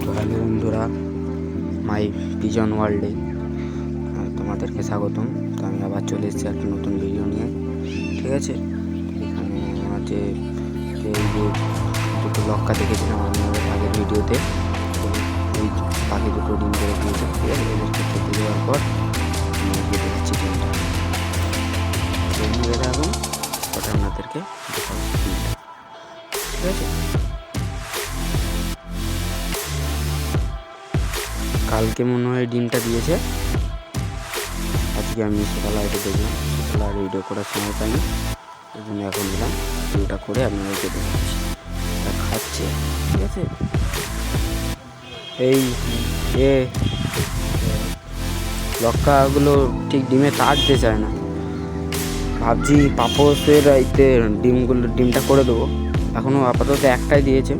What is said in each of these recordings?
তো হ্যালো বন্ধুরা, মাই পিজন ওয়ার্ল্ডে তোমাদেরকে স্বাগতম। তো আমি আবার চলে এসেছি একটা নতুন ভিডিও নিয়ে, ঠিক আছে। এখানে আমার যে দুটো লক্কা দেখেছিলাম আপনাদের আগের ভিডিওতে, ওই পাখি দুটো ডিম করে দিয়েছে, ঠিক আছে। ওদেরকে খেতে দেওয়ার পর আমি দেখাচ্ছি ডিমটা। বন্ধুরা এখন ওটা আপনাদেরকে দেখাচ্ছি ডিমটা, ঠিক আছে। কালকে মনে হয় ডিমটা দিয়েছে, আজকে আমি সকালে দেখলাম, সকালে ভিডিও করার সময় পাইনি, ওই জন্য এখন দিলাম ভিডিওটা করে আপনাদেরকে দেখাচ্ছি। খাচ্ছে, ঠিক আছে। এই লক্কাগুলো ঠিক ডিমে তাড়তে চায় না। ভাবছি পাপোসের এতে ডিমটা করে দেবো। এখনও আপাতত একটাই দিয়েছে।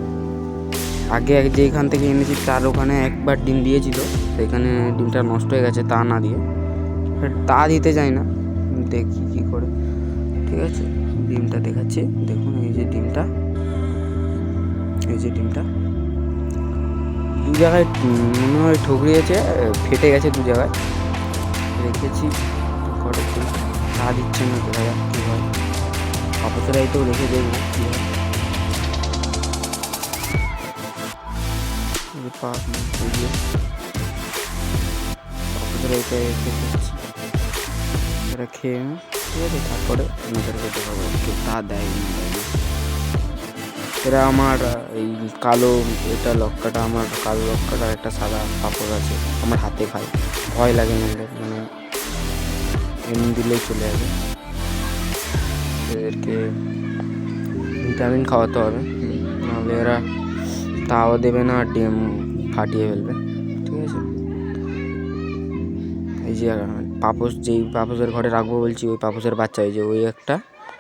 আগে যেখান থেকে এনেছি তার ওখানে একবার ডিম দিয়েছিল, সেখানে ডিমটা নষ্ট হয়ে গেছে তা না দিয়ে। তা দিতে চাই না, দেখি কী করে, ঠিক আছে। ডিমটা দেখাচ্ছি, দেখুন এই যে ডিমটা, এই যে ডিমটা দু জায়গায় মনে হয় ঠকরিয়েছে, ফেটে গেছে দু জায়গায়। রেখেছি ঘরে, তা দিচ্ছে না, দেখা যাক কী হয়। পাপোসেরাই তো রেখে দেখবো কী হয়। এটা খেয়ে ঠিক আছে, তারপরে আপনাদেরকে দেখাবো কেউ তা দেয় না দেয় না। এরা আমার এই কালো এটা লক্কাটা, আমার কালো লক্কাটার একটা সাদা পাপড় আছে, আমার হাতে খায়, ভয় লাগে না, মানে এমনি দিলেই চলে যাবে। এদেরকে ভিটামিন খাওয়াতে হবে, নাহলে এরা তাও দেবে না, ডিম ফাটিয়ে ফেলবে, ঠিক আছে। এই যে পাপোস, যেই পাপোসের ঘরে রাখবো বলছি, ওই পাপোসের বাচ্চা, এই যে ওই একটা,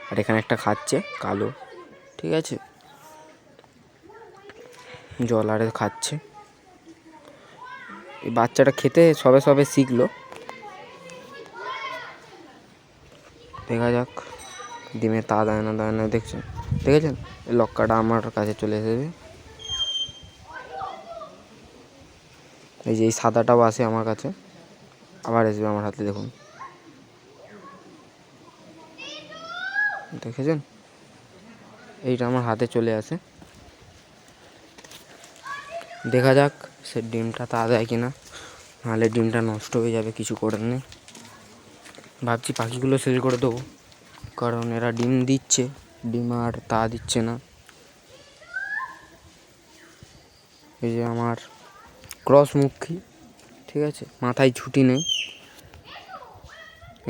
আর এখানে একটা খাচ্ছে কালো, ঠিক আছে। জল আরে খাচ্ছে। এই বাচ্চাটা খেতে সবে সবে শিখলো, দেখা যাক ডিমে তা দেয় না দেখেছেন। এই লক্কাটা আমার কাছে চলে এসেছে, এই যে এই সাদাটাও আসে আমার কাছে, আবার আসবে আমার হাতে, দেখুন দেখেছেন, এইটা আমার হাতে চলে আসে। দেখা যাক সে ডিমটা তা দেয় কিনা, নাহলে ডিমটা নষ্ট হয়ে যাবে, কিছু করার নেই। ভাবছি পাখিগুলো সেল করে দেবো, কারণ এরা ডিম দিচ্ছে, ডিম আর তা দিচ্ছে না। এই যে আমার ক্রস মুখী, ঠিক আছে, মাথায় ছুটি নেই,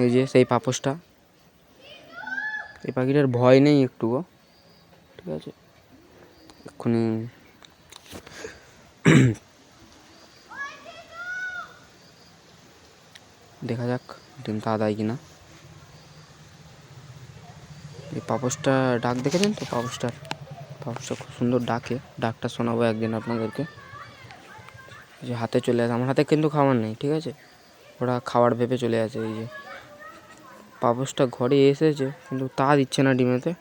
এই যে সেই পাপোসটা। এই পাখিটার ভয় নেই একটুও, ঠিক আছে। এক্ষুনি দেখা যাক ডিমটা আদায় কিনা। এই পাপোসটা ডাক দেখেছেন তো, পাপোসটা খুব সুন্দর ডাকে, ডাকটা শোনাবো একদিন আপনাদেরকে। যে হাতে চলে আসে, আমার হাতে কিন্তু খাবার নেই, ঠিক আছে, ওরা খাবার ভেবে চলে আসে। এই যে পাপোসটা ঘরে এসেছে, কিন্তু তা দিচ্ছে না ডিমেতে।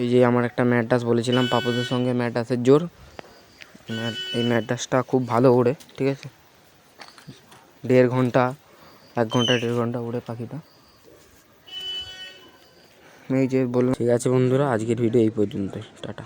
এই যে আমার একটা ম্যাড্রাস বলেছিলাম, পাপোসের সঙ্গে ম্যাড্রাসের জোর, এই ম্যাড্রাসটা খুব ভালো ওড়ে, ঠিক আছে। 1.5 ঘন্টা 1 ঘন্টা উড়ে পাখিটা। এই যে বললাম, ঠিক আছে বন্ধুরা, আজকের ভিডিও এই পর্যন্ত, টাটা।